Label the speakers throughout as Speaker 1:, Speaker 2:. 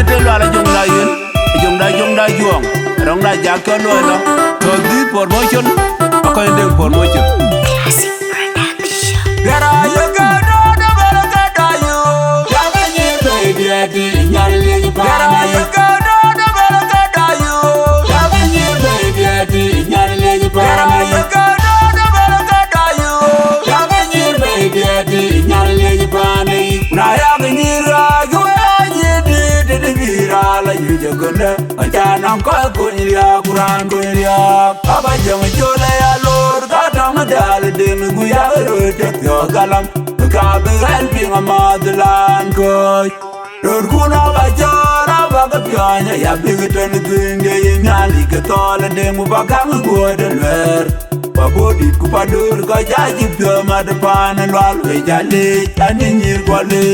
Speaker 1: kete lo ala jong da yin jong da juang rong da jak ko lo no to di promotion ko ndeng promotion
Speaker 2: Classic Production.
Speaker 1: gara yo ga do do gara ga da yo ya ga ni baby adi nyal le ba gara yo ga do do gara ga da yo ya ga ni baby adi nyal le ba gara yo ga do do gara ga da yo ya ga ni baby adi nyal le ba ni na ya ga ni ra yo la yu jagona ajana ko ya kuran ko ya aba jam jole ya lor ka tam dal de mu ya ro te yo galam ka be ran pi madlan ko lor kuna ba jara ba ka pyanya ya bi ten dinge nyali ka tole de mu ba ka go de ler ba bodi ku pa dur ka ja ji pyo ma de pan lwal we jale ani nyir ko le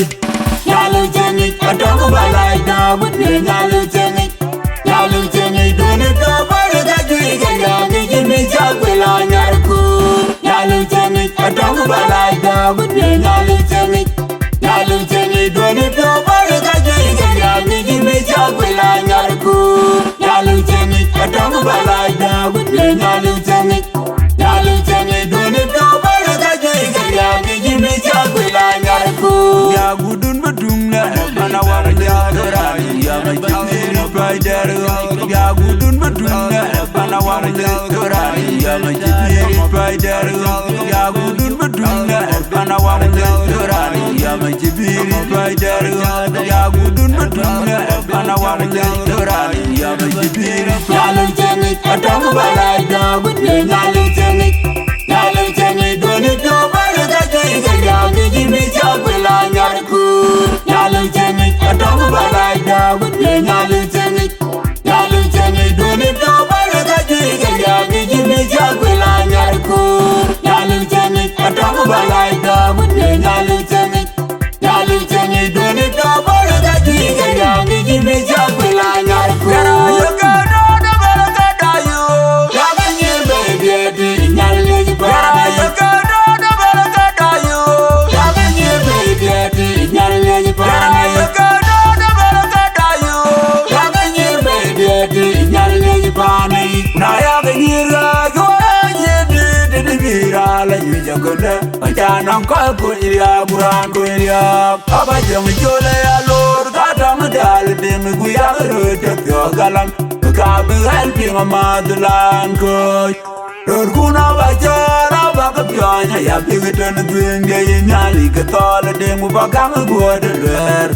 Speaker 1: Yalu jengi, adongo balai da wudne yalu jengi, doni do bari da juiga yangi jimi jagwe la nyarku. Yalu jengi, adongo balai da wudne yalu jengi, doni do bari da juiga yangi jimi jagwe la nyarku. Yalu jengi, adongo balai da wudne yalu jengi, doni do bari da juiga yangi jimi jagwe la nyarku. Ya gudun bedungna mana warga gerani ya majibiri paidar ya gudun bedungna mana warga gerani ya majibiri paidar ya gudun bedungna mana warga gerani ya majibiri paidar ya gudun bedungna mana warga gerani ya majibiri yalu jengi adongo balai da wudne yalu jengi doni do bari da juiga yangi jimi jagwe la nyarku. Yalu jengi adongo balai da wudne yalu jengi, doni do bari da juiga yangi jimi jagwe la nyarku. Yalu jengi adongo balai da wudne yalu jengi, doni do bari da juiga yangi jimi jagwe la nyarku. Gara yo ga do do bari da da yo, ya ga ni baby adi nyal le ba. Gara yo ga do do bari da da yo, ya ga ni baby adi nyal le ba. Gara yo ga do do bari da da yo, ya ga ni baby adi nyal le ba ni. Na ya ga ni ra yo ye de bira la yu jagona ajana ko ya buran ko ya aba jam jole ya lor ka tam dal de mu ya ro te yo galam ka be hal pi madlan ko lor kuna ba jara ba ka pyanya ya bi ten dinge nyali ka tole de mu ba ka go de ler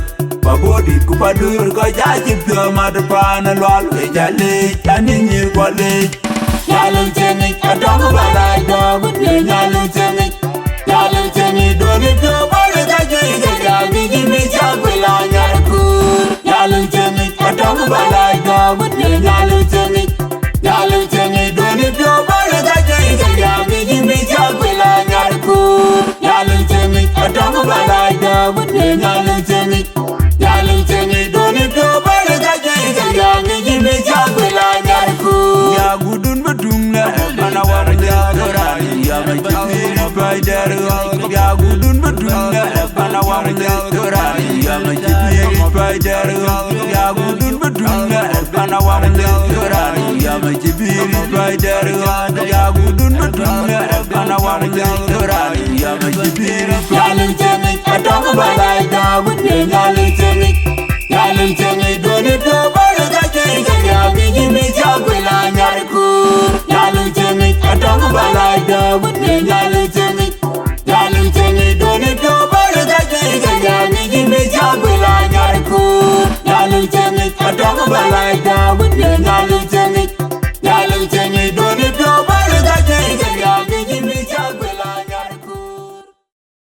Speaker 1: ba bodi ku pa dur ka ja ji pyo mad pan lwal we jale ani nyir ko le yalu jengi adongo balai da wudne yalu jengi, doni do bari da juiga yangi jimi jagwe la nyarku. Yalu jengi adongo balai da wudne yalu jengi, doni do bari da juiga yangi jimi jagwe la nyarku. Yalu jengi adongo balai da wudne yalu jengi, doni do bari da juiga yangi jimi jagwe la nyarku. Ya gudun bedungna mana warga gerani ya majibiri paidar ya gudun bedungna mana warga gerani ya majibiri paidar ya gudun bedungna mana warga gerani ya majibiri paidar ya gudun bedungna mana warga gerani ya majibiri yalu jengi adongo balai da wudne yalu jengi, doni do